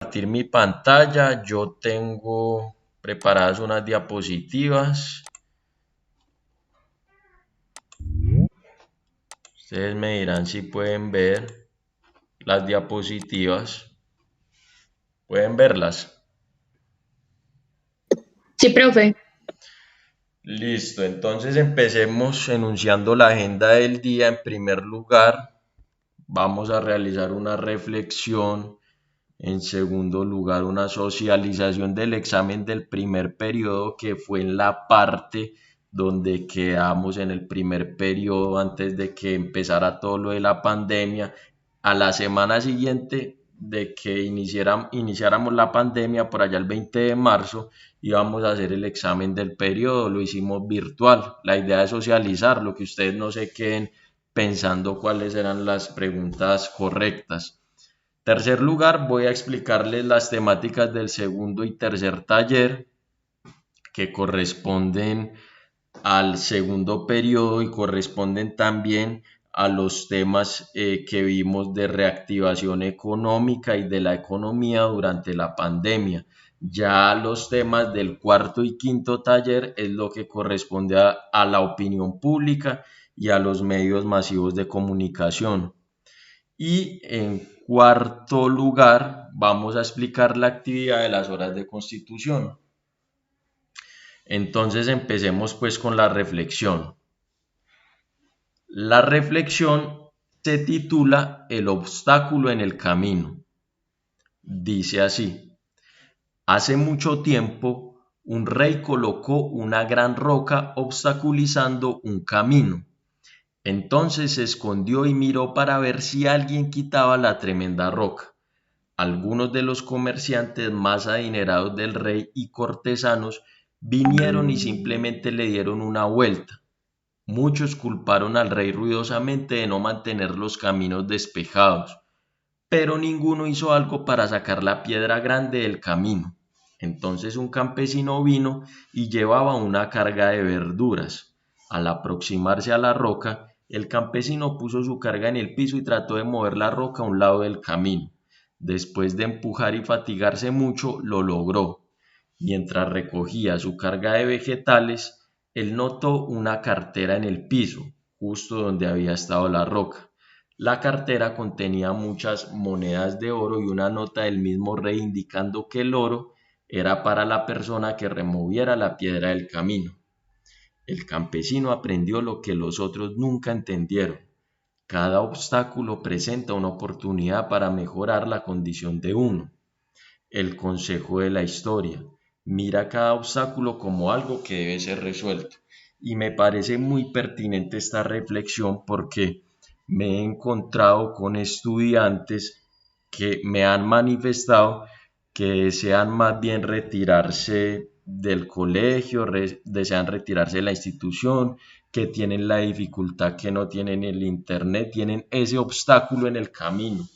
Compartir mi pantalla. Yo tengo preparadas unas diapositivas. Ustedes me dirán si pueden ver las diapositivas. ¿Pueden verlas? Sí, profe. Listo, entonces empecemos enunciando la agenda del día. En primer lugar, vamos a realizar una reflexión. En segundo lugar, una socialización del examen del primer periodo, que fue en la parte donde quedamos en el primer periodo antes de que empezara todo lo de la pandemia. A la semana siguiente de que iniciáramos la pandemia, por allá el 20 de marzo, íbamos a hacer el examen del periodo. Lo hicimos virtual. La idea es socializar, lo que ustedes no se queden pensando cuáles eran las preguntas correctas. Tercer lugar, voy a explicarles las temáticas del segundo y tercer taller que corresponden al segundo periodo y corresponden también a los temas que vimos de reactivación económica y de la economía durante la pandemia. Ya los temas del cuarto y quinto taller es lo que corresponde a la opinión pública y a los medios masivos de comunicación. Y en cuarto lugar, vamos a explicar la actividad de las horas de constitución. Entonces empecemos pues con la reflexión. La reflexión se titula El obstáculo en el camino. Dice así: hace mucho tiempo, un rey colocó una gran roca obstaculizando un camino. Entonces se escondió y miró para ver si alguien quitaba la tremenda roca. Algunos de los comerciantes más adinerados del rey y cortesanos vinieron y simplemente le dieron una vuelta. Muchos culparon al rey ruidosamente de no mantener los caminos despejados, pero ninguno hizo algo para sacar la piedra grande del camino. Entonces un campesino vino y llevaba una carga de verduras. Al aproximarse a la roca, el campesino puso su carga en el piso y trató de mover la roca a un lado del camino. Después de empujar y fatigarse mucho, lo logró. Mientras recogía su carga de vegetales, él notó una cartera en el piso, justo donde había estado la roca. La cartera contenía muchas monedas de oro y una nota del mismo rey indicando que el oro era para la persona que removiera la piedra del camino. El campesino aprendió lo que los otros nunca entendieron: cada obstáculo presenta una oportunidad para mejorar la condición de uno. El consejo de la historia: mira cada obstáculo como algo que debe ser resuelto. Y me parece muy pertinente esta reflexión porque me he encontrado con estudiantes que me han manifestado que desean más bien retirarse del colegio, desean retirarse de la institución, que tienen la dificultad que no tienen el internet, tienen ese obstáculo en el camino.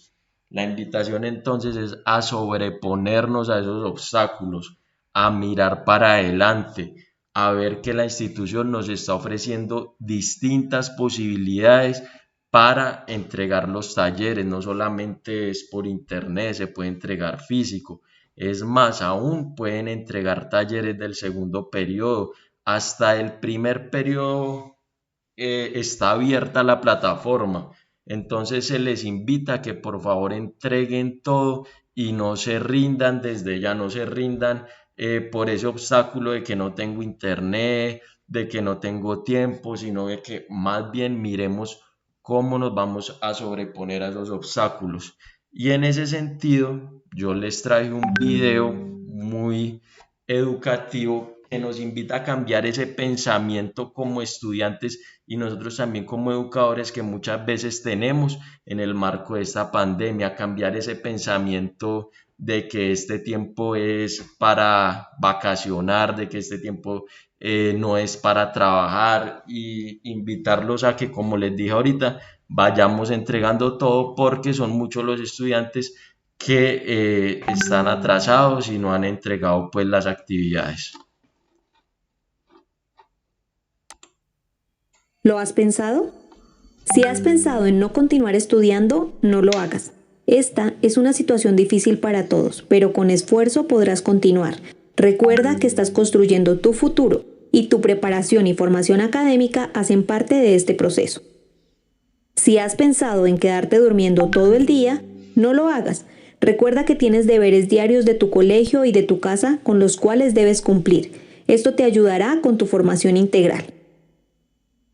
La invitación entonces es a sobreponernos a esos obstáculos, a mirar para adelante, a ver que la institución nos está ofreciendo distintas posibilidades para entregar los talleres. No solamente es por internet, se puede entregar físico. Es más, aún pueden entregar talleres del segundo periodo. Hasta el primer periodo está abierta la plataforma. Entonces se les invita a que por favor entreguen todo y no se rindan desde ya, no se rindan por ese obstáculo de que no tengo internet, de que no tengo tiempo, sino de que más bien miremos cómo nos vamos a sobreponer a esos obstáculos. Y en ese sentido, yo les traje un video muy educativo que nos invita a cambiar ese pensamiento como estudiantes y nosotros también como educadores que muchas veces tenemos en el marco de esta pandemia, cambiar ese pensamiento de que este tiempo es para vacacionar, de que este tiempo no es para trabajar, y invitarlos a que, como les dije ahorita, vayamos entregando todo porque son muchos los estudiantes que están atrasados y no han entregado pues las actividades. ¿Lo has pensado? Si has pensado en no continuar estudiando, no lo hagas. Esta es una situación difícil para todos, pero con esfuerzo podrás continuar. Recuerda que estás construyendo tu futuro y tu preparación y formación académica hacen parte de este proceso. Si has pensado en quedarte durmiendo todo el día, no lo hagas. Recuerda que tienes deberes diarios de tu colegio y de tu casa con los cuales debes cumplir. Esto te ayudará con tu formación integral.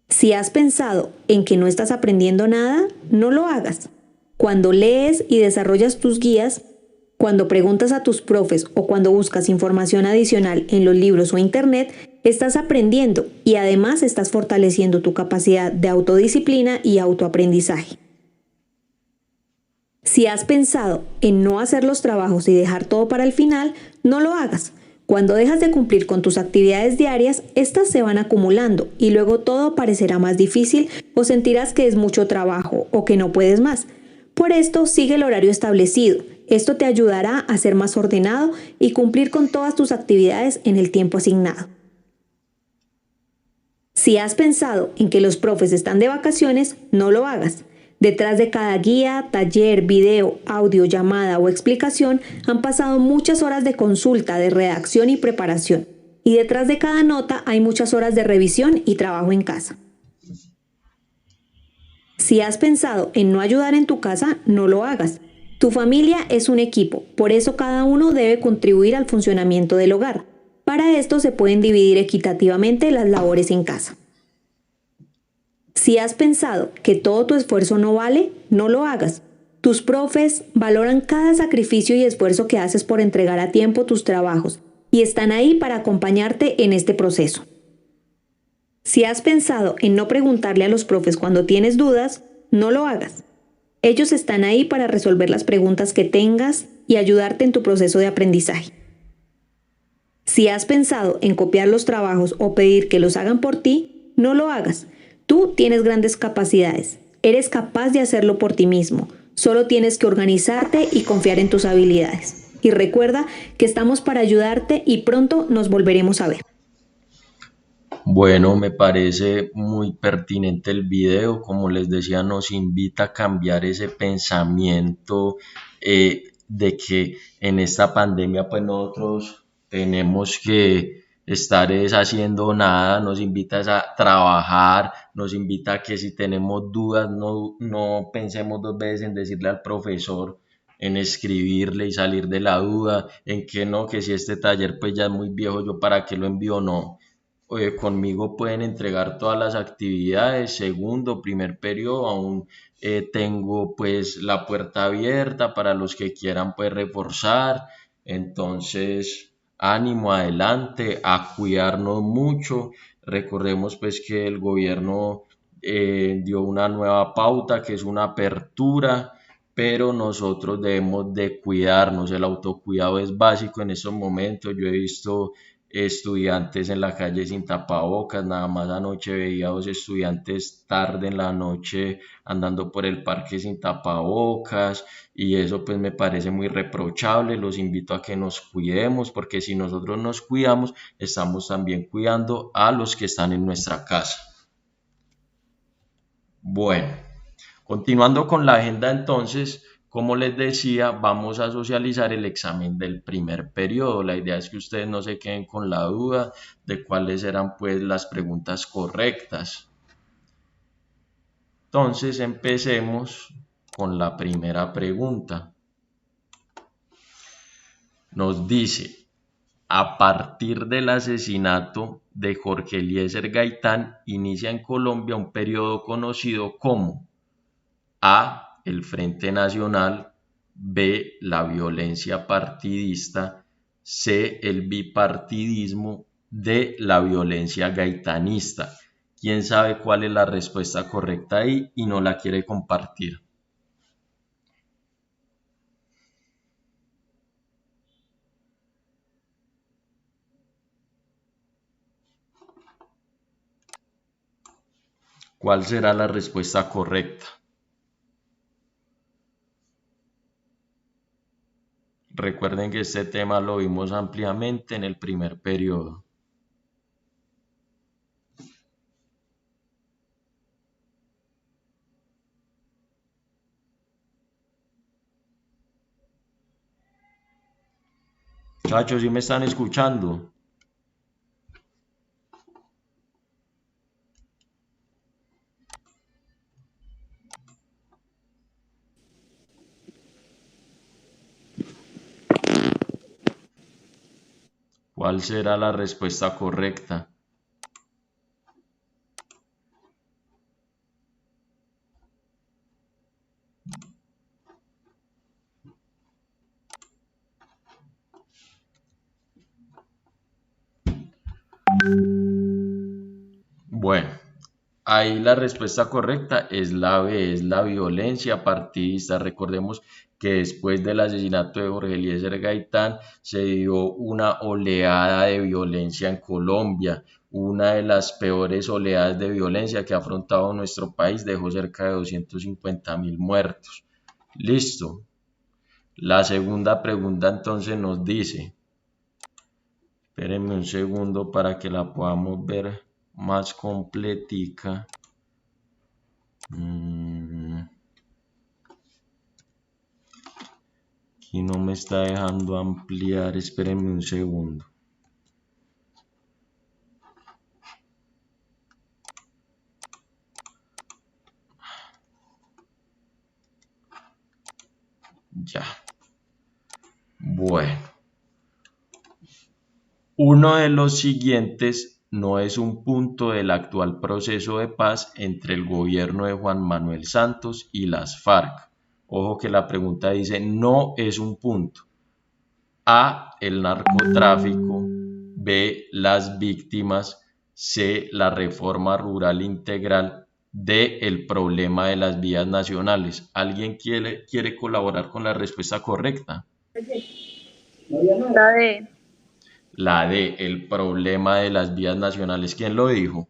Si has pensado en que no estás aprendiendo nada, no lo hagas. Cuando lees y desarrollas tus guías, cuando preguntas a tus profes o cuando buscas información adicional en los libros o internet, estás aprendiendo y además estás fortaleciendo tu capacidad de autodisciplina y autoaprendizaje. Si has pensado en no hacer los trabajos y dejar todo para el final, no lo hagas. Cuando dejas de cumplir con tus actividades diarias, estas se van acumulando y luego todo parecerá más difícil o sentirás que es mucho trabajo o que no puedes más. Por esto, sigue el horario establecido. Esto te ayudará a ser más ordenado y cumplir con todas tus actividades en el tiempo asignado. Si has pensado en que los profes están de vacaciones, no lo hagas. Detrás de cada guía, taller, video, audio, llamada o explicación han pasado muchas horas de consulta, de redacción y preparación. Y detrás de cada nota hay muchas horas de revisión y trabajo en casa. Si has pensado en no ayudar en tu casa, no lo hagas. Tu familia es un equipo, por eso cada uno debe contribuir al funcionamiento del hogar. Para esto se pueden dividir equitativamente las labores en casa. Si has pensado que todo tu esfuerzo no vale, no lo hagas. Tus profes valoran cada sacrificio y esfuerzo que haces por entregar a tiempo tus trabajos y están ahí para acompañarte en este proceso. Si has pensado en no preguntarle a los profes cuando tienes dudas, no lo hagas. Ellos están ahí para resolver las preguntas que tengas y ayudarte en tu proceso de aprendizaje. Si has pensado en copiar los trabajos o pedir que los hagan por ti, no lo hagas. Tú tienes grandes capacidades. Eres capaz de hacerlo por ti mismo. Solo tienes que organizarte y confiar en tus habilidades. Y recuerda que estamos para ayudarte y pronto nos volveremos a ver. Bueno, me parece muy pertinente el video. Como les decía, nos invita a cambiar ese pensamiento de que en esta pandemia pues nosotros tenemos que estar es haciendo nada, nos invita es a trabajar, nos invita a que si tenemos dudas no pensemos dos veces en decirle al profesor, en escribirle y salir de la duda, en que no, que si este taller pues ya es muy viejo, yo para qué lo envío, no. Conmigo pueden entregar todas las actividades, segundo, primer periodo, aún tengo pues la puerta abierta para los que quieran pues reforzar, entonces ánimo adelante, a cuidarnos mucho, recordemos pues que el gobierno dio una nueva pauta que es una apertura, pero nosotros debemos de cuidarnos, el autocuidado es básico en estos momentos, yo he visto estudiantes en la calle sin tapabocas, nada más anoche veía dos estudiantes tarde en la noche andando por el parque sin tapabocas y eso pues me parece muy reprochable, los invito a que nos cuidemos porque si nosotros nos cuidamos estamos también cuidando a los que están en nuestra casa. Bueno, continuando con la agenda entonces, como les decía, vamos a socializar el examen del primer periodo. La idea es que ustedes no se queden con la duda de cuáles eran pues las preguntas correctas. Entonces empecemos con la primera pregunta. Nos dice, a partir del asesinato de Jorge Eliezer Gaitán, inicia en Colombia un periodo conocido como A, el Frente Nacional; B, la violencia partidista; C, el bipartidismo; D, la violencia gaitanista. ¿Quién sabe cuál es la respuesta correcta ahí y no la quiere compartir? ¿Cuál será la respuesta correcta? Recuerden que este tema lo vimos ampliamente en el primer periodo. Muchachos, ¿sí me están escuchando? ¿Cuál será la respuesta correcta? Bueno, ahí la respuesta correcta es la B, es la violencia partidista. Recordemos que después del asesinato de Jorge Eliezer Gaitán se dio una oleada de violencia en Colombia. Una de las peores oleadas de violencia que ha afrontado nuestro país, dejó cerca de 250.000 muertos. Listo. La segunda pregunta entonces nos dice, espérenme un segundo para que la podamos ver más completica. Aquí no me está dejando ampliar, espérenme un segundo. Ya. Bueno. Uno de los siguientes no es un punto del actual proceso de paz entre el gobierno de Juan Manuel Santos y las FARC. Ojo que la pregunta dice no es un punto. A, el narcotráfico. B, las víctimas. C, la reforma rural integral. D, el problema de las vías nacionales. ¿Alguien quiere colaborar con la respuesta correcta? La D. La D, el problema de las vías nacionales. ¿Quién lo dijo?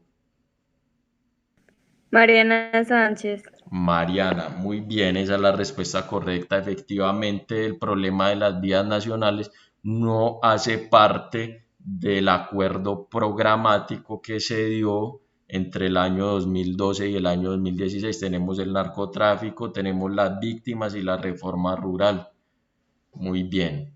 Mariana Sánchez. Mariana, muy bien, esa es la respuesta correcta. Efectivamente, el problema de las vías nacionales no hace parte del acuerdo programático que se dio entre el año 2012 y el año 2016. Tenemos el narcotráfico, tenemos las víctimas y la reforma rural. Muy bien.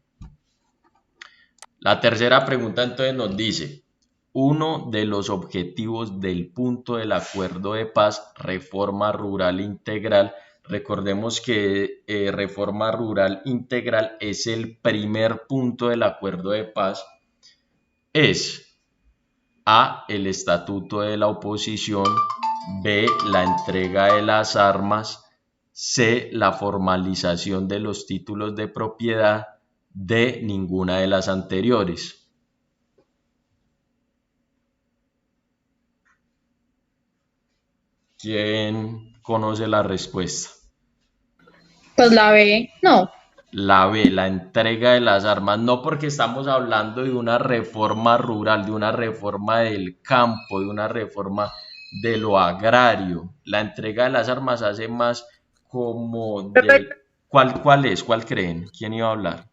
La tercera pregunta entonces nos dice, uno de los objetivos del punto del acuerdo de paz, reforma rural integral, recordemos que reforma rural integral es el primer punto del acuerdo de paz, es A, el estatuto de la oposición, B, la entrega de las armas, C, la formalización de los títulos de propiedad, D, ninguna de las anteriores. ¿Quién conoce la respuesta? Pues la B, no. La B, la entrega de las armas, no porque estamos hablando de una reforma rural, de una reforma del campo, de una reforma de lo agrario. La entrega de las armas hace más como de... ¿Cuál es? ¿Cuál creen? ¿Quién iba a hablar?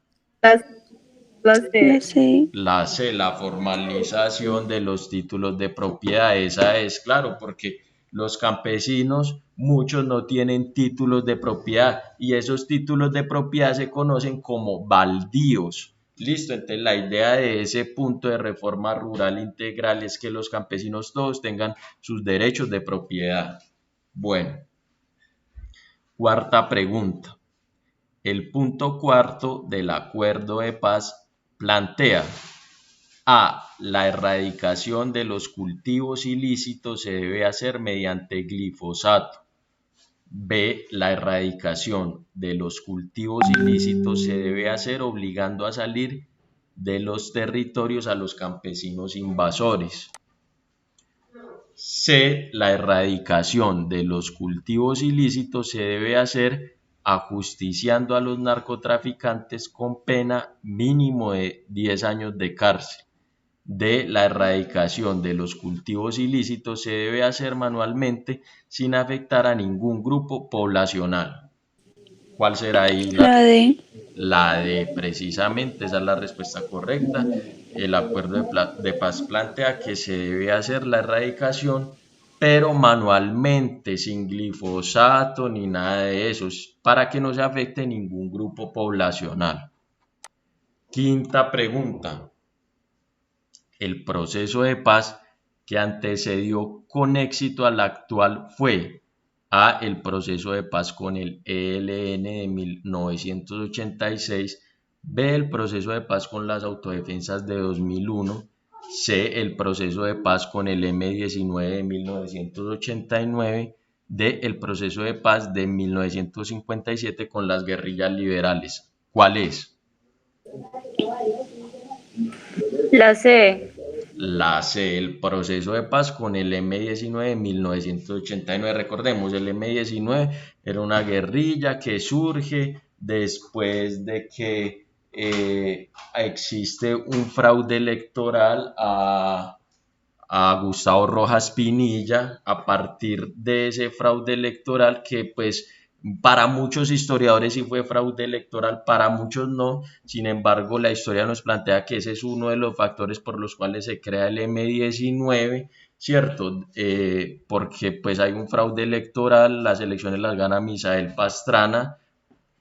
La C. La C, la formalización de los títulos de propiedad. Esa es, claro, porque los campesinos, muchos no tienen títulos de propiedad y esos títulos de propiedad se conocen como baldíos. Listo, entonces la idea de ese punto de reforma rural integral es que los campesinos todos tengan sus derechos de propiedad. Bueno, cuarta pregunta. El punto cuarto del acuerdo de paz plantea A. La erradicación de los cultivos ilícitos se debe hacer mediante glifosato. B. La erradicación de los cultivos ilícitos se debe hacer obligando a salir de los territorios a los campesinos invasores. C. La erradicación de los cultivos ilícitos se debe hacer ajusticiando a los narcotraficantes con pena mínimo de 10 años de cárcel. D. La erradicación de los cultivos ilícitos se debe hacer manualmente sin afectar a ningún grupo poblacional. ¿Cuál será ahí? La D. La D, precisamente, esa es la respuesta correcta. El acuerdo de paz plantea que se debe hacer la erradicación, pero manualmente, sin glifosato ni nada de eso, para que no se afecte ningún grupo poblacional. Quinta pregunta. El proceso de paz que antecedió con éxito al actual fue A. El proceso de paz con el ELN de 1986, B. El proceso de paz con las autodefensas de 2001, C. El proceso de paz con el M-19 de 1989, D. El proceso de paz de 1957 con las guerrillas liberales. ¿Cuál es? La C. La C, el proceso de paz con el M-19 de 1989. Recordemos, el M-19 era una guerrilla que surge después de que existe un fraude electoral a Gustavo Rojas Pinilla a partir de ese fraude electoral que pues para muchos historiadores sí fue fraude electoral, para muchos no. Sin embargo, la historia nos plantea que ese es uno de los factores por los cuales se crea el M-19, ¿cierto? Porque pues hay un fraude electoral, las elecciones las gana Misael Pastrana,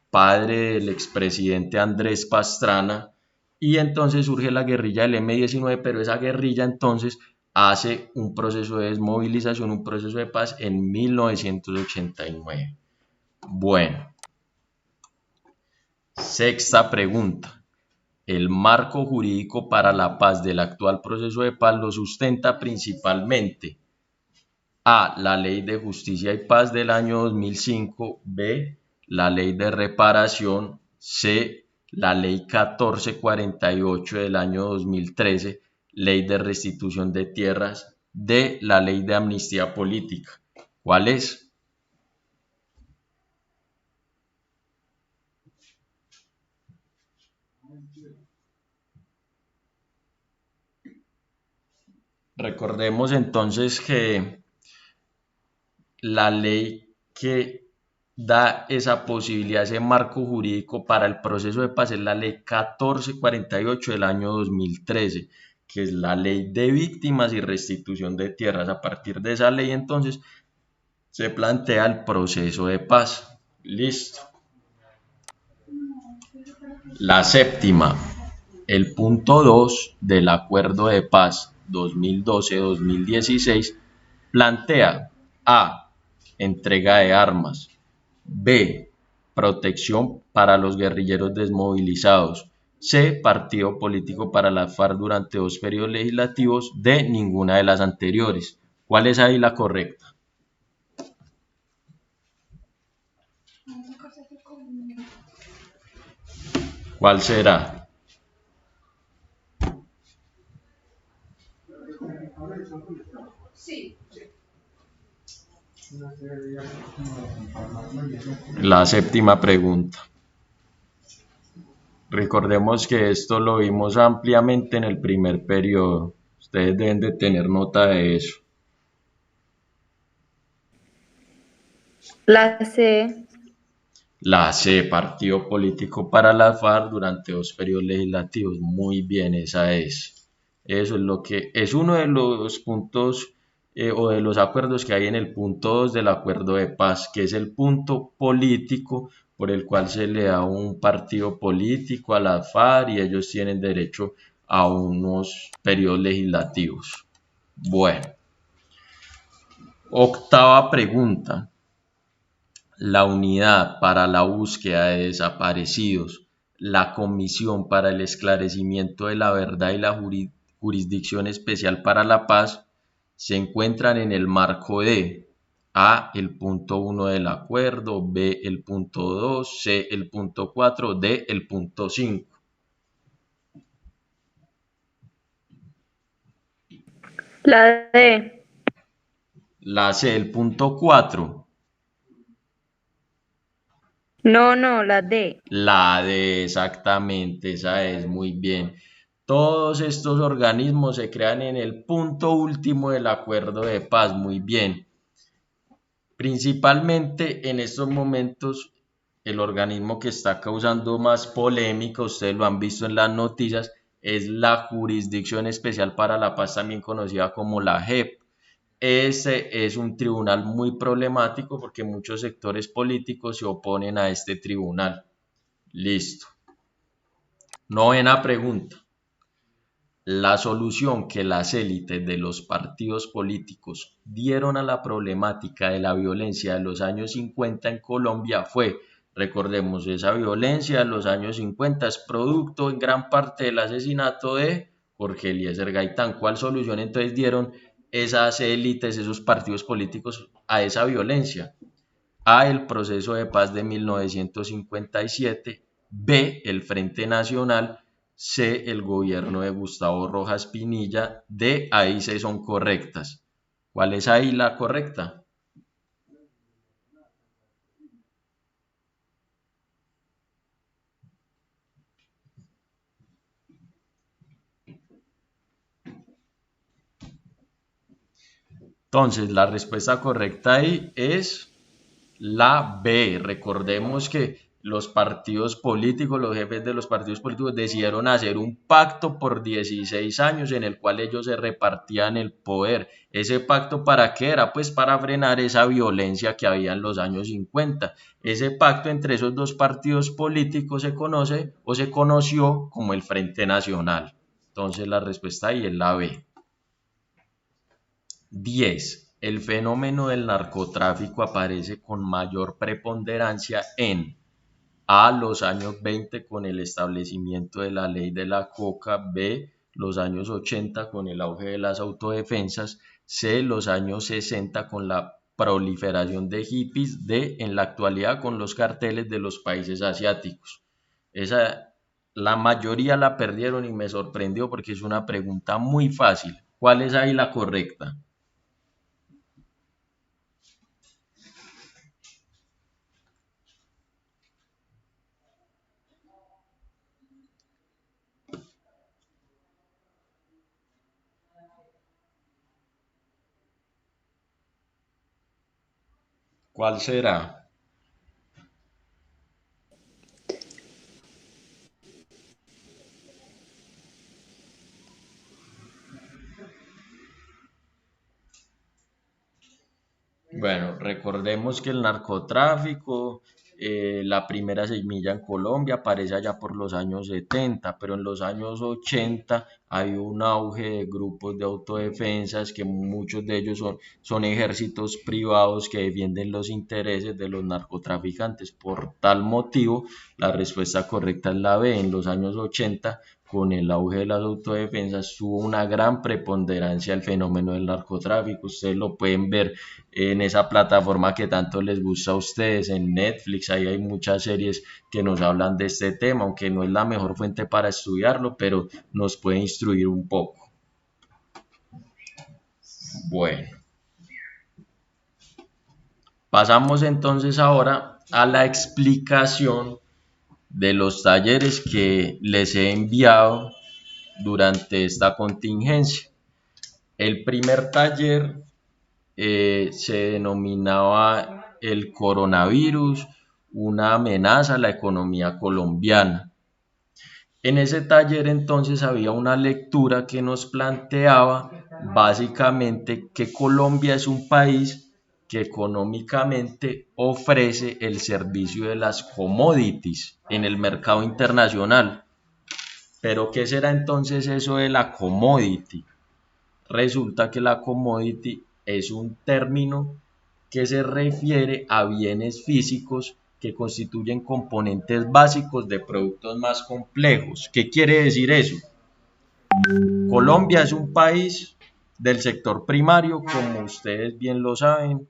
padre del expresidente Andrés Pastrana, y entonces surge la guerrilla del M-19, pero esa guerrilla entonces hace un proceso de desmovilización, un proceso de paz en 1989. Bueno, sexta pregunta. El marco jurídico para la paz del actual proceso de paz lo sustenta principalmente A. La Ley de Justicia y Paz del año 2005, B. La Ley de Reparación, C. La Ley 1448 del año 2013, Ley de Restitución de Tierras, D. La Ley de Amnistía Política. ¿Cuál es? Recordemos entonces que la ley que da esa posibilidad, ese marco jurídico para el proceso de paz es la ley 1448 del año 2013, que es la ley de víctimas y restitución de tierras. A partir de esa ley entonces se plantea el proceso de paz. Listo. La séptima, el punto 2 del Acuerdo de Paz 2012-2016 plantea A. Entrega de armas, B. Protección para los guerrilleros desmovilizados, C. Partido político para la FARC durante 2 periodos legislativos, D. Ninguna de las anteriores. ¿Cuál es ahí la correcta? ¿Cuál será? La séptima pregunta. Recordemos que esto lo vimos ampliamente en el primer periodo. Ustedes deben de tener nota de eso. La C. La C, partido político para la FARC durante 2 periodos legislativos. Muy bien, esa es. Eso es lo que es uno de los puntos o de los acuerdos que hay en el punto 2 del acuerdo de paz, que es el punto político por el cual se le da un partido político a la FARC y ellos tienen derecho a unos periodos legislativos. Bueno, octava pregunta. La Unidad para la Búsqueda de Desaparecidos, la Comisión para el Esclarecimiento de la Verdad y la Jurisdicción Especial para la Paz se encuentran en el marco de A. El punto 1 del acuerdo, B. El punto 2, C. El punto 4, D. El punto 5. La D. La C. El punto 4. No, la D. La D, exactamente, esa es, muy bien. Todos estos organismos se crean en el punto último del acuerdo de paz, muy bien. Principalmente en estos momentos, el organismo que está causando más polémica, ustedes lo han visto en las noticias, es la Jurisdicción Especial para la Paz, también conocida como la JEP. Este es un tribunal muy problemático porque muchos sectores políticos se oponen a este tribunal. Listo. Novena pregunta. La solución que las élites de los partidos políticos dieron a la problemática de la violencia de los años 50 en Colombia fue, recordemos, esa violencia de los años 50 es producto en gran parte del asesinato de Jorge Eliezer Gaitán. ¿Cuál solución entonces dieron esas élites, esos partidos políticos a esa violencia? A, el proceso de paz de 1957, B, el Frente Nacional, C, el gobierno de Gustavo Rojas Pinilla, D, ahí C son correctas. ¿Cuál es ahí la correcta? Entonces, la respuesta correcta ahí es la B. Recordemos que los partidos políticos, los jefes de los partidos políticos decidieron hacer un pacto por 16 años en el cual ellos se repartían el poder. ¿Ese pacto para qué era? Pues para frenar esa violencia que había en los años 50. Ese pacto entre esos dos partidos políticos se conoce o se conoció como el Frente Nacional. Entonces la respuesta ahí es la B. 10. El fenómeno del narcotráfico aparece con mayor preponderancia en A, los años 20 con el establecimiento de la ley de la coca, B, los años 80 con el auge de las autodefensas, C, los años 60 con la proliferación de hippies, D, en la actualidad con los carteles de los países asiáticos. La mayoría la perdieron y me sorprendió porque es una pregunta muy fácil. ¿Cuál es ahí la correcta? ¿Cuál será? Bueno, recordemos que el narcotráfico, la primera semilla en Colombia aparece allá por los años 70, pero en los años 80 hay un auge de grupos de autodefensas que muchos de ellos son ejércitos privados que defienden los intereses de los narcotraficantes. Por tal motivo, la respuesta correcta es la B. En los años 80, con el auge de las autodefensas, hubo una gran preponderancia el fenómeno del narcotráfico. Ustedes lo pueden ver en esa plataforma que tanto les gusta a ustedes, en Netflix. Ahí hay muchas series que nos hablan de este tema, aunque no es la mejor fuente para estudiarlo, pero nos puede instruir un poco. Bueno, pasamos entonces ahora a la explicación de los talleres que les he enviado durante esta contingencia. El primer taller se denominaba el coronavirus, una amenaza a la economía colombiana. En ese taller entonces había una lectura que nos planteaba básicamente que Colombia es un país que económicamente ofrece el servicio de las commodities en el mercado internacional. Pero ¿qué será entonces eso de la commodity? Resulta que la commodity es un término que se refiere a bienes físicos que constituyen componentes básicos de productos más complejos. ¿Qué quiere decir eso? Colombia es un país del sector primario, como ustedes bien lo saben.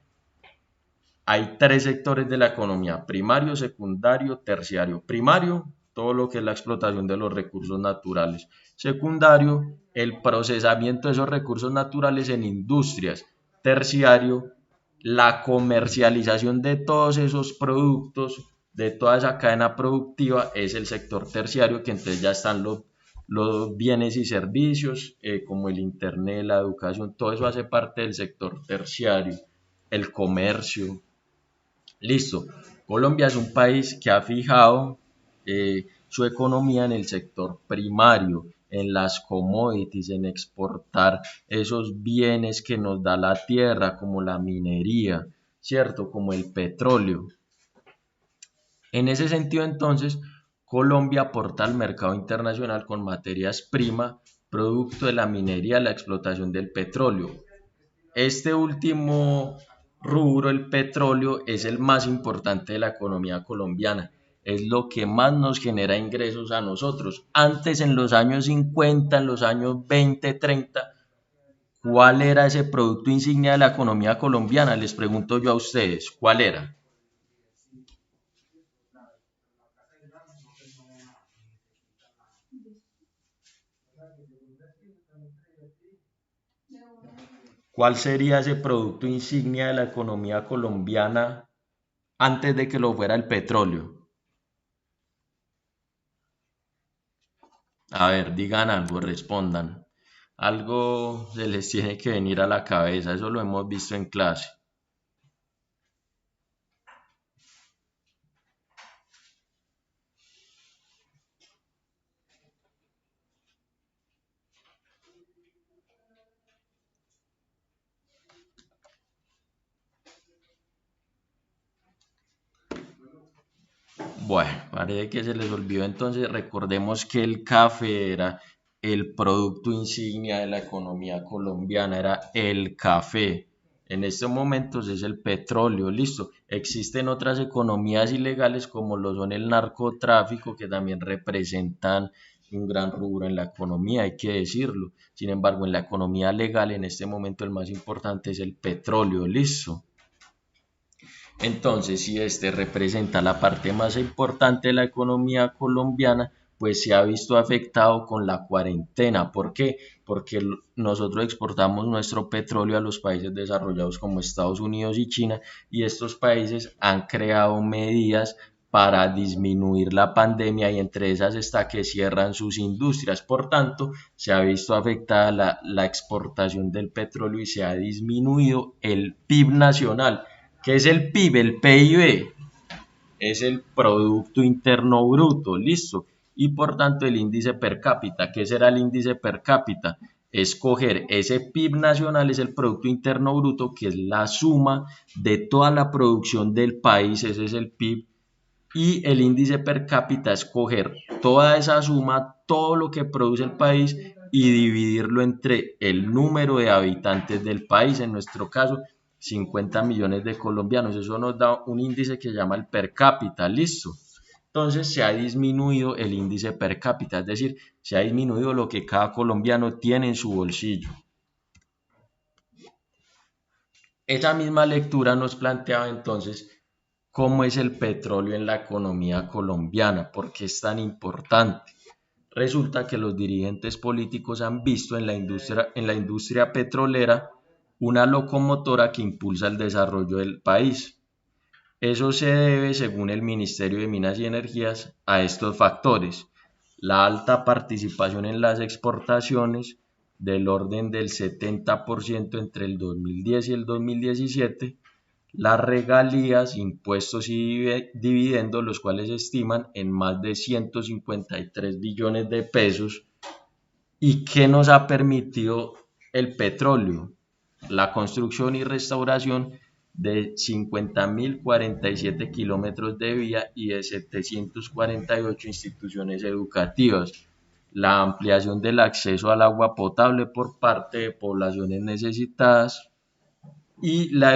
Hay tres sectores de la economía: primario, secundario, terciario. Primario, todo lo que es la explotación de los recursos naturales. Secundario, el procesamiento de esos recursos naturales en industrias. Terciario, la comercialización de todos esos productos, de toda esa cadena productiva, es el sector terciario, que entonces ya están los bienes y servicios, como el internet, la educación, todo eso hace parte del sector terciario, el comercio. Listo. Colombia es un país que ha fijado su economía en el sector primario, en las commodities, en exportar esos bienes que nos da la tierra, como la minería, ¿cierto? Como el petróleo. En ese sentido, entonces, Colombia aporta al mercado internacional con materias primas, producto de la minería y la explotación del petróleo. Este último rubro, el petróleo, es el más importante de la economía colombiana. Es lo que más nos genera ingresos a nosotros. Antes, en los años 50, en los años 20, 30, ¿cuál era ese producto insignia de la economía colombiana? Les pregunto yo a ustedes, ¿cuál era? ¿Cuál sería ese producto insignia de la economía colombiana antes de que lo fuera el petróleo? A ver, digan algo, respondan. Algo se les tiene que venir a la cabeza, eso lo hemos visto en clase. Bueno, parece que se les olvidó entonces. Recordemos que el café era el producto insignia de la economía colombiana, era el café. En estos momentos es el petróleo, listo. Existen otras economías ilegales como lo son el narcotráfico, que también representan un gran rubro en la economía, hay que decirlo. Sin embargo, en la economía legal en este momento el más importante es el petróleo, listo. Entonces, si este representa la parte más importante de la economía colombiana, pues se ha visto afectado con la cuarentena. ¿Por qué? Porque nosotros exportamos nuestro petróleo a los países desarrollados como Estados Unidos y China, y estos países han creado medidas para disminuir la pandemia, y entre esas está que cierran sus industrias. Por tanto, se ha visto afectada la exportación del petróleo y se ha disminuido el PIB nacional. ¿Qué es el PIB? El PIB es el Producto Interno Bruto, listo. Y por tanto el índice per cápita. ¿Qué será el índice per cápita? Escoger ese PIB nacional, es el Producto Interno Bruto, que es la suma de toda la producción del país, ese es el PIB. Y el índice per cápita es coger toda esa suma, todo lo que produce el país, y dividirlo entre el número de habitantes del país. En nuestro caso, 50 millones de colombianos. Eso nos da un índice que se llama el per cápita, listo. Entonces se ha disminuido el índice per cápita, es decir, se ha disminuido lo que cada colombiano tiene en su bolsillo. Esa misma lectura nos planteaba entonces cómo es el petróleo en la economía colombiana, por qué es tan importante. Resulta que los dirigentes políticos han visto en la industria petrolera una locomotora que impulsa el desarrollo del país. Eso se debe, según el Ministerio de Minas y Energías, a estos factores: la alta participación en las exportaciones, del orden del 70% entre el 2010 y el 2017, las regalías, impuestos y dividendos, los cuales se estiman en más de 153 billones de pesos. ¿Y qué nos ha permitido el petróleo? La construcción y restauración de 50.047 kilómetros de vía y de 748 instituciones educativas, la ampliación del acceso al agua potable por parte de poblaciones necesitadas y la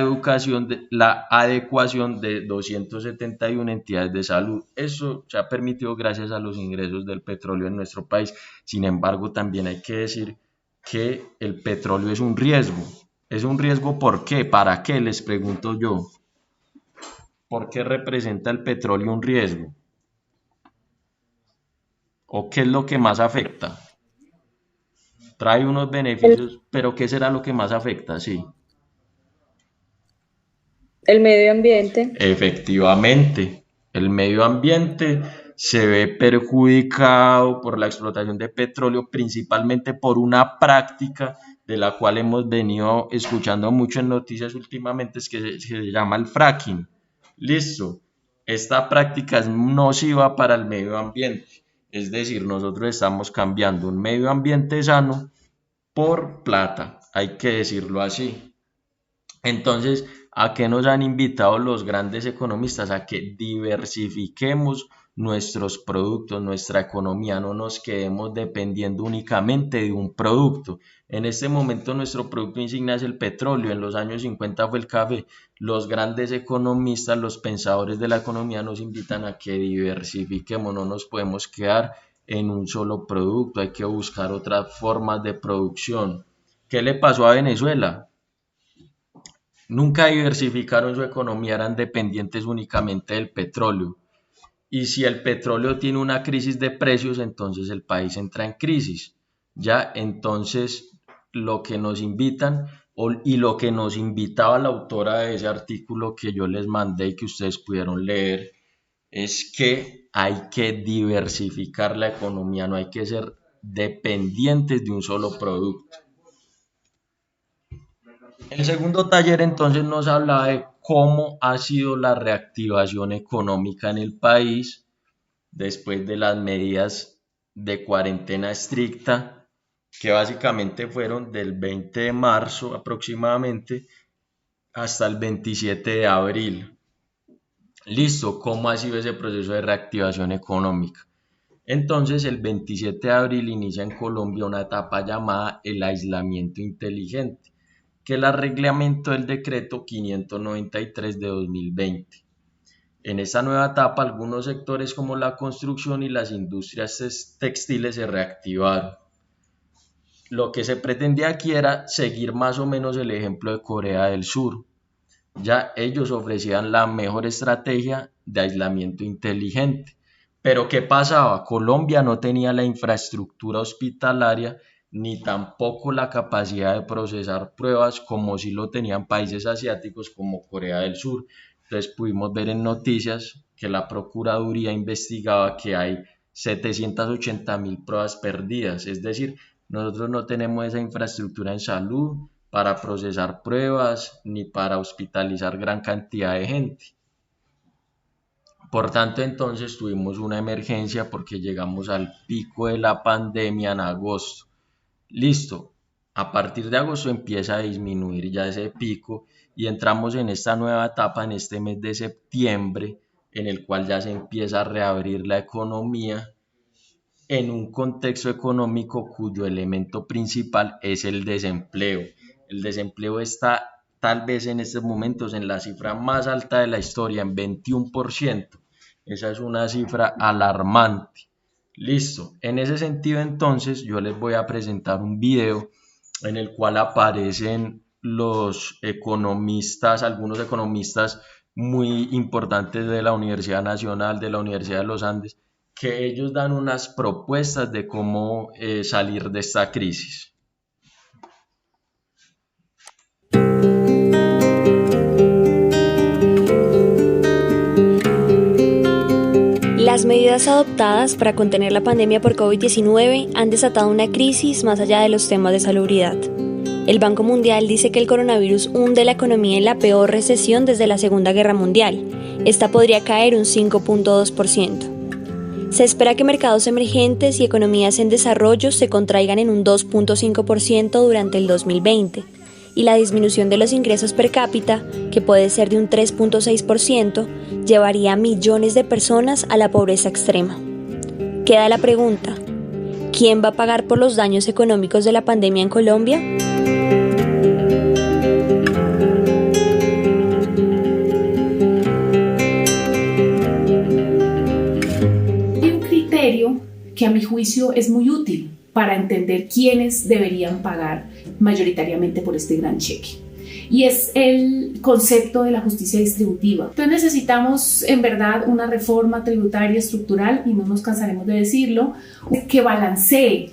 adecuación de 271 entidades de salud. Eso se ha permitido gracias a los ingresos del petróleo en nuestro país. Sin embargo, también hay que decir que el petróleo es un riesgo. ¿Es un riesgo por qué? ¿Para qué? Les pregunto yo. ¿Por qué representa el petróleo un riesgo? ¿O qué es lo que más afecta? Trae unos beneficios, pero ¿qué será lo que más afecta? Sí. El medio ambiente. Efectivamente, el medio ambiente se ve perjudicado por la explotación de petróleo, principalmente por una práctica de la cual hemos venido escuchando mucho en noticias últimamente, es que se llama el fracking. Listo. Esta práctica es nociva para el medio ambiente. Es decir, nosotros estamos cambiando un medio ambiente sano por plata, hay que decirlo así. Entonces, ¿a qué nos han invitado los grandes economistas? A que diversifiquemos nuestros productos, nuestra economía, no nos quedemos dependiendo únicamente de un producto. En este momento nuestro producto insignia es el petróleo, en los años 50 fue el café. Los grandes economistas, los pensadores de la economía nos invitan a que diversifiquemos, no nos podemos quedar en un solo producto, hay que buscar otras formas de producción. ¿Qué le pasó a Venezuela? Nunca diversificaron su economía, eran dependientes únicamente del petróleo. Y si el petróleo tiene una crisis de precios, entonces el país entra en crisis. Ya, entonces lo que nos invitan y lo que nos invitaba la autora de ese artículo que yo les mandé y que ustedes pudieron leer, es que hay que diversificar la economía, no hay que ser dependientes de un solo producto. El segundo taller entonces nos hablaba de cómo ha sido la reactivación económica en el país después de las medidas de cuarentena estricta, que básicamente fueron del 20 de marzo aproximadamente hasta el 27 de abril. Listo, ¿cómo ha sido ese proceso de reactivación económica? Entonces, el 27 de abril inicia en Colombia una etapa llamada el aislamiento inteligente, que es el reglamento del decreto 593 de 2020. En esta nueva etapa, algunos sectores como la construcción y las industrias textiles se reactivaron. Lo que se pretendía aquí era seguir más o menos el ejemplo de Corea del Sur. Ya ellos ofrecían la mejor estrategia de aislamiento inteligente. Pero ¿qué pasaba? Colombia no tenía la infraestructura hospitalaria ni tampoco la capacidad de procesar pruebas como si lo tenían países asiáticos como Corea del Sur. Entonces pudimos ver en noticias que la Procuraduría investigaba que hay 780.000 pruebas perdidas, es decir, nosotros no tenemos esa infraestructura en salud para procesar pruebas ni para hospitalizar gran cantidad de gente. Por tanto, entonces tuvimos una emergencia porque llegamos al pico de la pandemia en agosto. Listo, a partir de agosto empieza a disminuir ya ese pico y entramos en esta nueva etapa en este mes de septiembre, en el cual ya se empieza a reabrir la economía en un contexto económico cuyo elemento principal es el desempleo. El desempleo está tal vez en estos momentos en la cifra más alta de la historia, en 21%. Esa es una cifra alarmante. Listo, en ese sentido entonces yo les voy a presentar un video en el cual aparecen los economistas, algunos economistas muy importantes de la Universidad Nacional, de la Universidad de los Andes, que ellos dan unas propuestas de cómo salir de esta crisis. Las medidas adoptadas para contener la pandemia por COVID-19 han desatado una crisis más allá de los temas de salubridad. El Banco Mundial dice que el coronavirus hunde la economía en la peor recesión desde la Segunda Guerra Mundial. Esta podría caer un 5.2%. Se espera que mercados emergentes y economías en desarrollo se contraigan en un 2.5% durante el 2020 y la disminución de los ingresos per cápita, que puede ser de un 3.6%, llevaría a millones de personas a la pobreza extrema. Queda la pregunta, ¿quién va a pagar por los daños económicos de la pandemia en Colombia? Que a mi juicio es muy útil para entender quiénes deberían pagar mayoritariamente por este gran cheque. Y es el concepto de la justicia distributiva. Entonces necesitamos en verdad una reforma tributaria estructural, y no nos cansaremos de decirlo, que balancee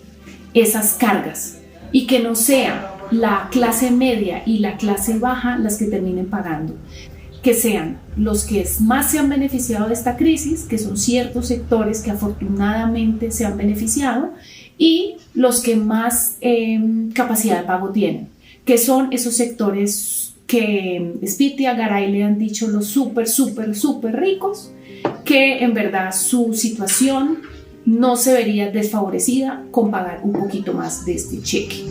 esas cargas y que no sea la clase media y la clase baja las que terminen pagando. Que sean los que más se han beneficiado de esta crisis, que son ciertos sectores que afortunadamente se han beneficiado, y los que más capacidad de pago tienen, que son esos sectores que Spitia, Garay le han dicho los súper ricos, que en verdad su situación no se vería desfavorecida con pagar un poquito más de este cheque.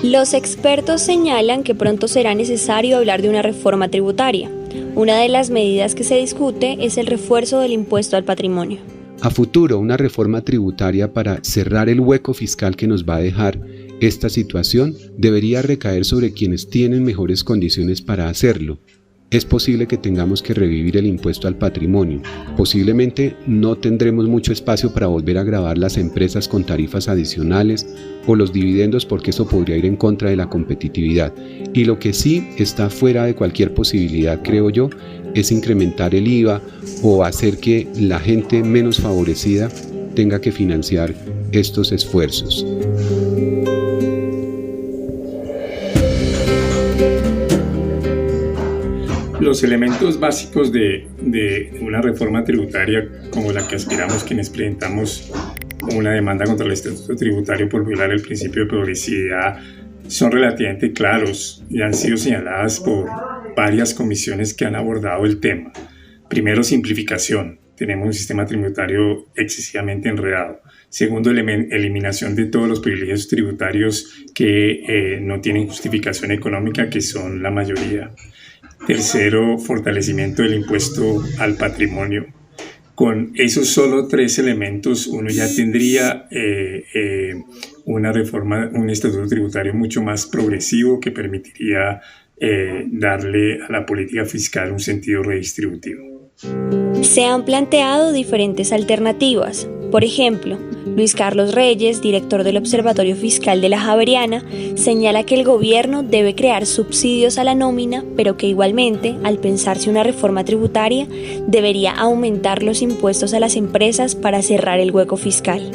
Los expertos señalan que pronto será necesario hablar de una reforma tributaria. Una de las medidas que se discute es el refuerzo del impuesto al patrimonio. A futuro, una reforma tributaria para cerrar el hueco fiscal que nos va a dejar esta situación debería recaer sobre quienes tienen mejores condiciones para hacerlo. Es posible que tengamos que revivir el impuesto al patrimonio. Posiblemente no tendremos mucho espacio para volver a gravar las empresas con tarifas adicionales o los dividendos, porque eso podría ir en contra de la competitividad. Y lo que sí está fuera de cualquier posibilidad, creo yo, es incrementar el IVA o hacer que la gente menos favorecida tenga que financiar estos esfuerzos. Los elementos básicos de una reforma tributaria como la que aspiramos quienes presentamos una demanda contra el Estatuto Tributario por violar el principio de progresividad son relativamente claros y han sido señaladas por varias comisiones que han abordado el tema. Primero, simplificación. Tenemos un sistema tributario excesivamente enredado. Segundo, eliminación de todos los privilegios tributarios que no tienen justificación económica, que son la mayoría. Tercero, fortalecimiento del impuesto al patrimonio. Con esos solo 3 elementos uno ya tendría una reforma, un estatuto tributario mucho más progresivo que permitiría darle a la política fiscal un sentido redistributivo. Se han planteado diferentes alternativas. Por ejemplo, Luis Carlos Reyes, director del Observatorio Fiscal de la Javeriana, señala que el gobierno debe crear subsidios a la nómina, pero que igualmente, al pensarse una reforma tributaria, debería aumentar los impuestos a las empresas para cerrar el hueco fiscal.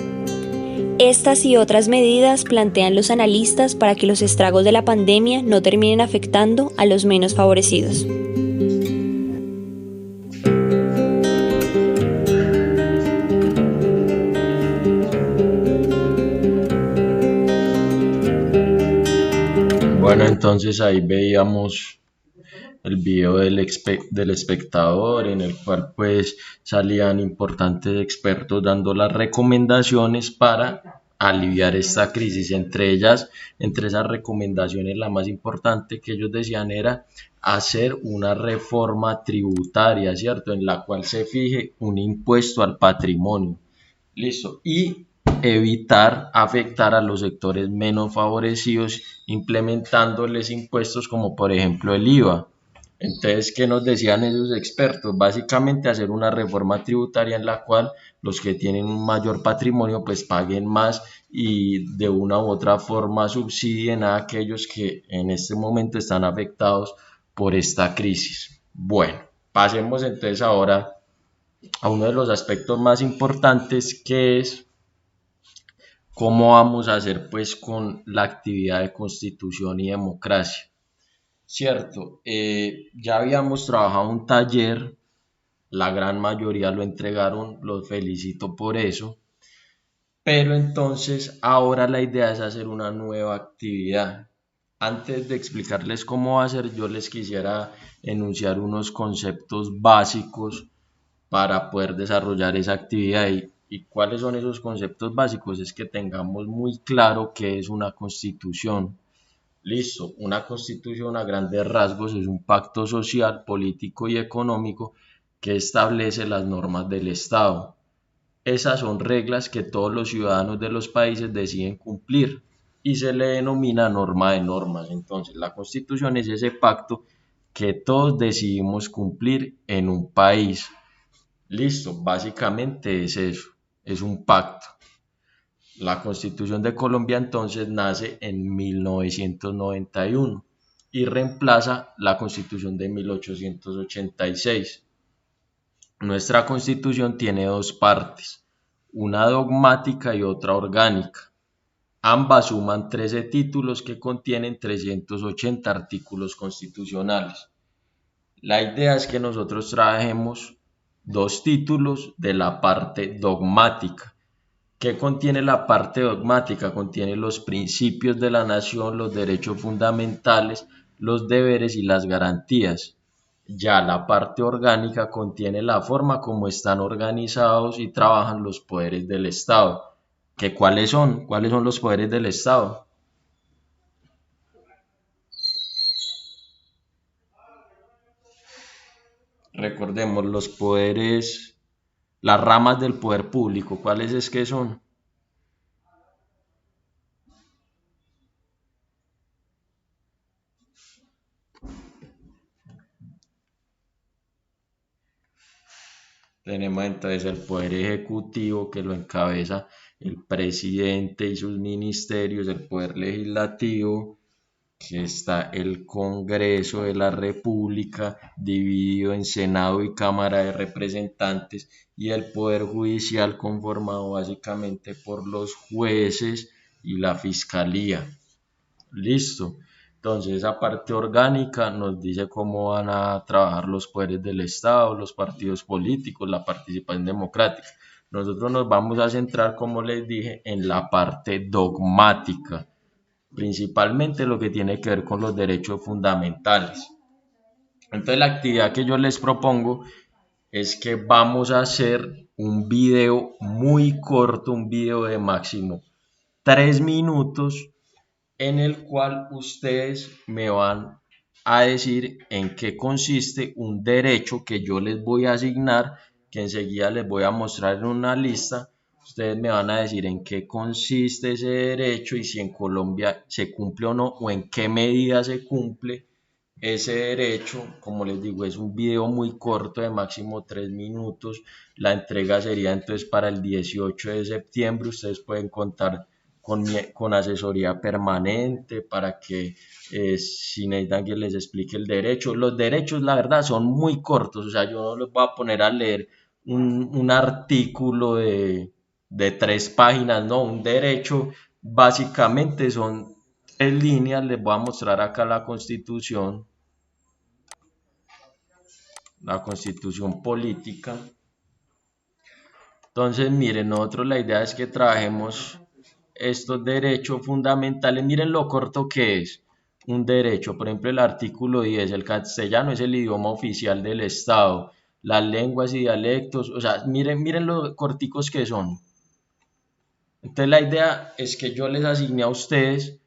Estas y otras medidas plantean los analistas para que los estragos de la pandemia no terminen afectando a los menos favorecidos. Bueno, entonces ahí veíamos el video del espectador, en el cual pues salían importantes expertos dando las recomendaciones para aliviar esta crisis. Entre esas recomendaciones, la más importante que ellos decían era hacer una reforma tributaria, ¿cierto? En la cual se fije un impuesto al patrimonio. Listo. Y evitar afectar a los sectores menos favorecidos implementándoles impuestos como por ejemplo el IVA. Entonces, ¿qué nos decían esos expertos? Básicamente hacer una reforma tributaria en la cual los que tienen un mayor patrimonio pues paguen más y de una u otra forma subsidien a aquellos que en este momento están afectados por esta crisis. Bueno, pasemos entonces ahora a uno de los aspectos más importantes, que es cómo vamos a hacer pues con la actividad de constitución y democracia. Cierto, ya habíamos trabajado un taller, la gran mayoría lo entregaron, los felicito por eso, pero entonces ahora la idea es hacer una nueva actividad. Antes de explicarles cómo va a ser, yo les quisiera enunciar unos conceptos básicos para poder desarrollar esa actividad. ¿Y cuáles son esos conceptos básicos? Es que tengamos muy claro qué es una constitución. Listo, una constitución a grandes rasgos es un pacto social, político y económico que establece las normas del Estado. Esas son reglas que todos los ciudadanos de los países deciden cumplir y se le denomina norma de normas. Entonces, la constitución es ese pacto que todos decidimos cumplir en un país. Listo, básicamente es eso, es un pacto. La Constitución de Colombia entonces nace en 1991 y reemplaza la Constitución de 1886. Nuestra Constitución tiene 2 partes, una dogmática y otra orgánica. Ambas suman 13 títulos que contienen 380 artículos constitucionales. La idea es que nosotros trabajemos 2 títulos de la parte dogmática. ¿Qué contiene la parte dogmática? Contiene los principios de la nación, los derechos fundamentales, los deberes y las garantías. Ya la parte orgánica contiene la forma como están organizados y trabajan los poderes del Estado. ¿Cuáles son? ¿Cuáles son los poderes del Estado? Recordemos los poderes, las ramas del poder público, ¿cuáles es que son? Tenemos entonces el poder ejecutivo que lo encabeza el presidente y sus ministerios, el poder legislativo, que está el Congreso de la República, dividido en Senado y Cámara de Representantes, y el Poder Judicial, conformado básicamente por los jueces y la Fiscalía. Listo. Entonces, esa parte orgánica nos dice cómo van a trabajar los poderes del Estado, los partidos políticos, la participación democrática. Nosotros nos vamos a centrar, como les dije, en la parte dogmática, principalmente lo que tiene que ver con los derechos fundamentales. Entonces, la actividad que yo les propongo es que vamos a hacer un video muy corto, un video de máximo 3 minutos, en el cual ustedes me van a decir en qué consiste un derecho que yo les voy a asignar, que enseguida les voy a mostrar en una lista. Ustedes me van a decir en qué consiste ese derecho y si en Colombia se cumple o no, o en qué medida se cumple ese derecho. Como les digo, es un video muy corto de máximo 3 minutos. La entrega sería entonces para el 18 de septiembre. Ustedes pueden contar con asesoría permanente para que si necesitan que les explique el derecho. Los derechos, la verdad, son muy cortos. O sea, yo no les voy a poner a leer un artículo de 3 páginas, no. Un derecho básicamente son 3 líneas. Les voy a mostrar acá la Constitución política. Entonces, miren, nosotros la idea es que trabajemos estos derechos fundamentales. Miren lo corto que es un derecho. Por ejemplo, el artículo 10, el castellano es el idioma oficial del Estado. Las lenguas y dialectos, o sea, miren lo corticos que son. Entonces, la idea es que yo les asigne a ustedes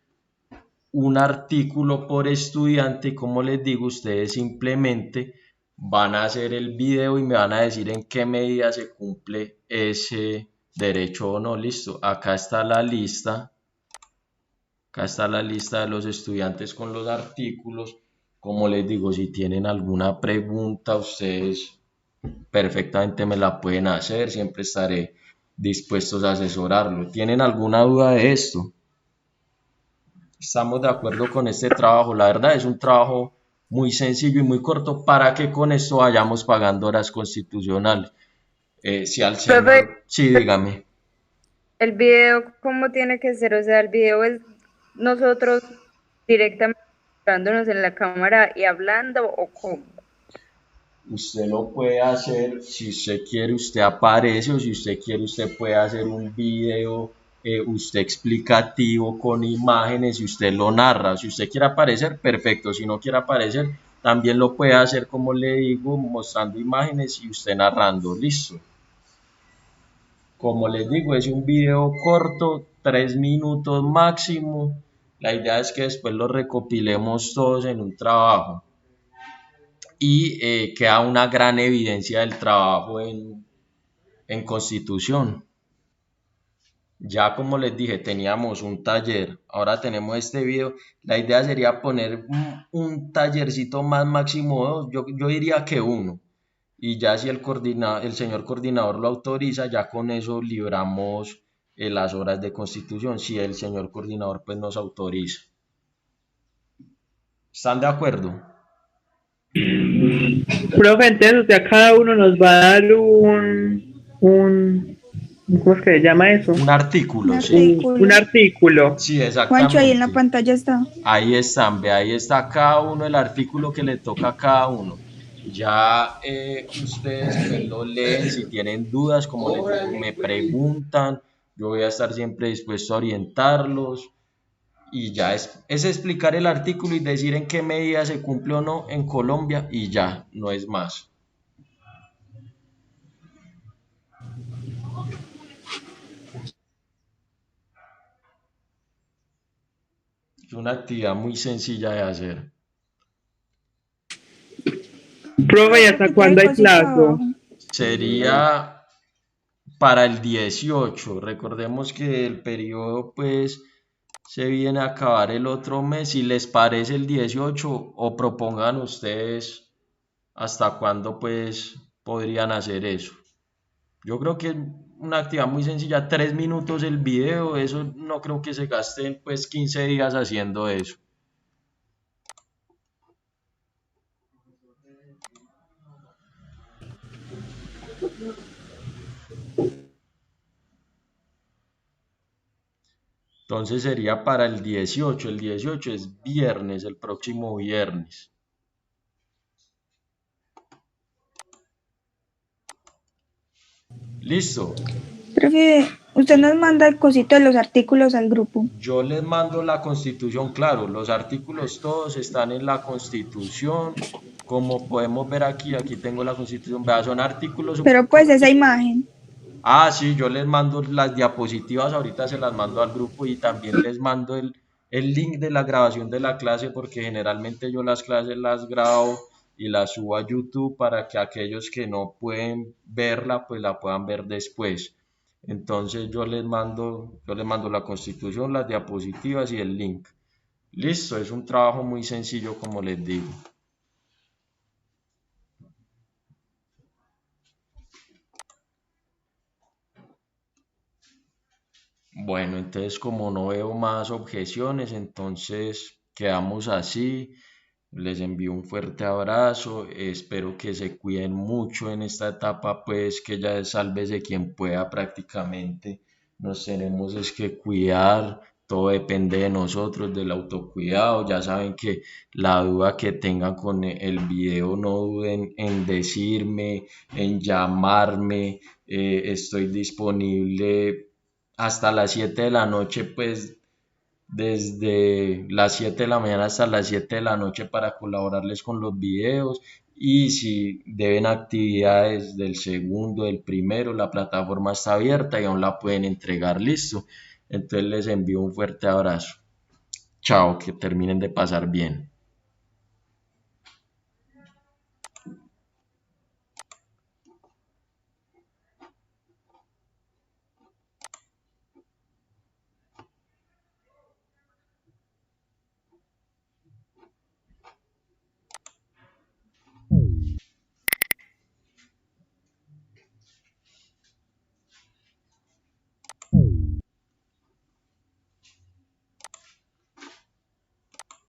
un artículo por estudiante y, como les digo, ustedes simplemente van a hacer el video y me van a decir en qué medida se cumple ese derecho o no. Listo, acá está la lista de los estudiantes con los artículos. Como les digo, si tienen alguna pregunta, ustedes perfectamente me la pueden hacer, siempre estaré dispuestos a asesorarlo. ¿Tienen alguna duda de esto? Estamos de acuerdo con este trabajo. La verdad es un trabajo muy sencillo y muy corto para que con esto vayamos pagando horas constitucionales. Si al señor... Profe, Sí, dígame. el video, ¿cómo tiene que ser? O sea, el video es nosotros directamente mostrándonos en la cámara y hablando, ¿o cómo? Usted lo puede hacer, si usted quiere, usted aparece, o si usted quiere, usted puede hacer un video, usted explicativo con imágenes y usted lo narra. Si usted quiere aparecer, perfecto. Si no quiere aparecer, también lo puede hacer, como le digo, mostrando imágenes y usted narrando. Listo. Como les digo, es un video corto, 3 minutos máximo. La idea es que después lo recopilemos todos en un trabajo y queda una gran evidencia del trabajo en Constitución. Ya, como les dije, teníamos un taller, ahora tenemos este video. La idea sería poner un tallercito más, máximo 2, yo diría que 1. Y ya si el señor coordinador lo autoriza, ya con eso libramos las horas de Constitución, si el señor coordinador pues nos autoriza. ¿Están de acuerdo? Profe, entonces usted a cada uno nos va a dar ¿cómo es que se llama eso? Un artículo, sí. Un artículo. Sí, exactamente. Juancho, ahí en la pantalla está. Ahí están, ve, ahí está cada uno, el artículo que le toca a cada uno. Ya ustedes pues lo leen, si tienen dudas, como les digo, me preguntan, yo voy a estar siempre dispuesto a orientarlos. Y ya es explicar el artículo y decir en qué medida se cumple o no en Colombia, y ya, no es más. Es una actividad muy sencilla de hacer. Profe, ¿y hasta cuándo hay plazo? Sería para el 18. Recordemos que el periodo pues se viene a acabar el otro mes. Si les parece el 18 o propongan ustedes hasta cuándo pues podrían hacer eso. Yo creo que es una actividad muy sencilla, 3 minutos el video, eso no creo que se gasten pues 15 días haciendo eso. Entonces sería para el 18 es viernes, el próximo viernes. ¿Listo? Profe, usted nos manda el cosito de los artículos al grupo. Yo les mando la Constitución, claro, los artículos todos están en la Constitución. Como podemos ver aquí tengo la Constitución, vea, son artículos. Pero pues esa imagen. Ah, sí, yo les mando las diapositivas, ahorita se las mando al grupo y también les mando el link de la grabación de la clase porque generalmente yo las clases las grabo y las subo a YouTube para que aquellos que no pueden verla pues la puedan ver después. Entonces yo les mando la Constitución, las diapositivas y el link. Listo, es un trabajo muy sencillo como les digo. Bueno, entonces como no veo más objeciones, entonces quedamos así. Les envío un fuerte abrazo. Espero que se cuiden mucho en esta etapa, pues que ya es sálvese quien pueda prácticamente. Nos tenemos es que cuidar. Todo depende de nosotros, del autocuidado. Ya saben que la duda que tengan con el video, no duden en decirme, en llamarme. Estoy disponible hasta las 7 de la noche, pues desde las 7 de la mañana hasta las 7 de la noche para colaborarles con los videos. Y si deben actividades del segundo, del primero, la plataforma está abierta y aún la pueden entregar, listo. Entonces les envío un fuerte abrazo. Chao, que terminen de pasar bien.